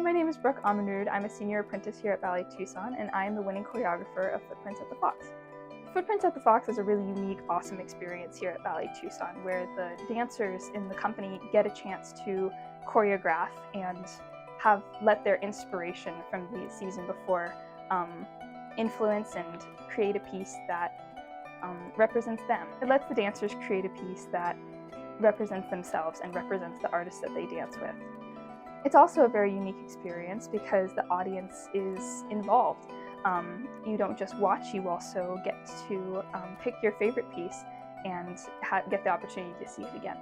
my name is Brooke Amundrud. I'm a senior apprentice here at Ballet Tucson, and I am the winning choreographer of Footprints at the Fox. Footprints at the Fox is a really unique, awesome experience here at Ballet Tucson, where the dancers in the company get a chance to choreograph and let their inspiration from the season before influence and create a piece that represents them. It lets the dancers create a piece that represents themselves and represents the artist that they dance with. It's also a very unique experience because the audience is involved. You don't just watch, you also get to pick your favorite piece and get the opportunity to see it again.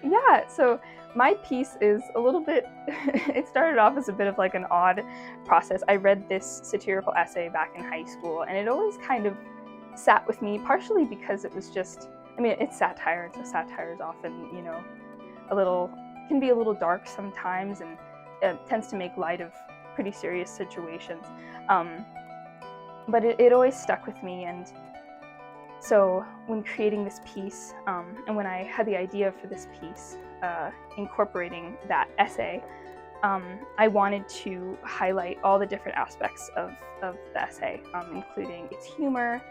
Yeah, so my piece is a little bit, it started off as a bit of like an odd process. I read this satirical essay back in high school, and it always kind of sat with me, partially because it was just, it's satire, and so satire is often, can be a little dark sometimes, and tends to make light of pretty serious situations. But it always stuck with me, and so when creating this piece, and when I had the idea for this piece, incorporating that essay, I wanted to highlight all the different aspects of the essay, including its humor,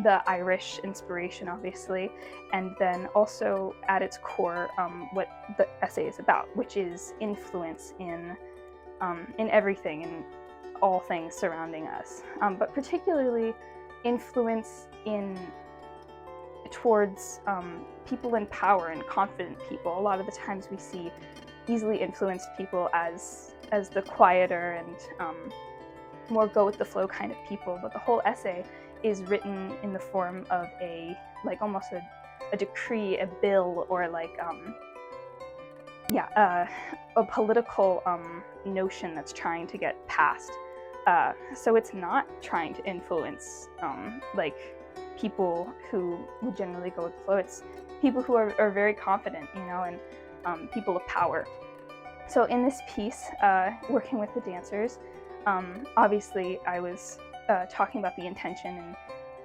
the Irish inspiration, obviously, and then also at its core, what the essay is about, which is influence in everything, in all things surrounding us, but particularly influence towards people in power and confident people. A lot of the times we see easily influenced people as the quieter and more go with the flow kind of people, but the whole essay is written in the form of almost a decree, a bill, or a political notion that's trying to get passed. So it's not trying to influence people who would generally go with the flow. It's people who are very confident, and people of power. So in this piece, working with the dancers, obviously I was talking about the intention and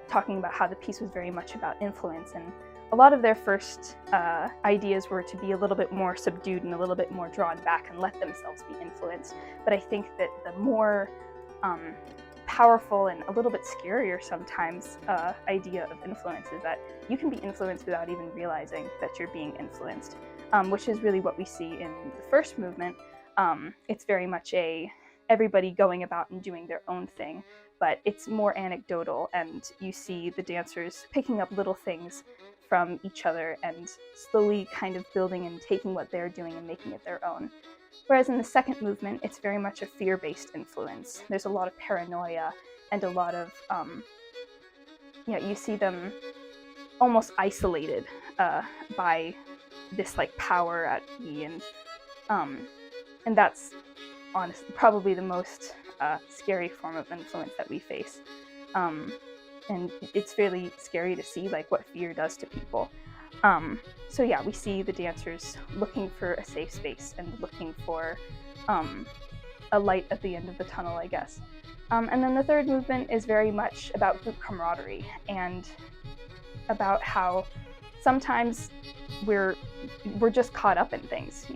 talking about how the piece was very much about influence, and a lot of their first ideas were to be a little bit more subdued and a little bit more drawn back and let themselves be influenced. But I think that the more powerful and a little bit scarier sometimes idea of influence is that you can be influenced without even realizing that you're being influenced, which is really what we see in the first movement. It's very much everybody going about and doing their own thing, but it's more anecdotal, and you see the dancers picking up little things from each other and slowly kind of building and taking what they're doing and making it their own. Whereas in the second movement, it's very much a fear-based influence. There's a lot of paranoia and a lot of, you see them almost isolated by this power at play, and that's honestly probably the most scary form of influence that we face. And it's really scary to see what fear does to people. So yeah, we see the dancers looking for a safe space and looking for a light at the end of the tunnel, I guess. And then the third movement is very much about group camaraderie and about how sometimes we're just caught up in things,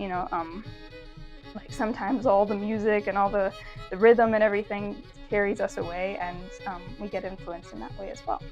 sometimes all the music and all the rhythm and everything carries us away, and we get influenced in that way as well.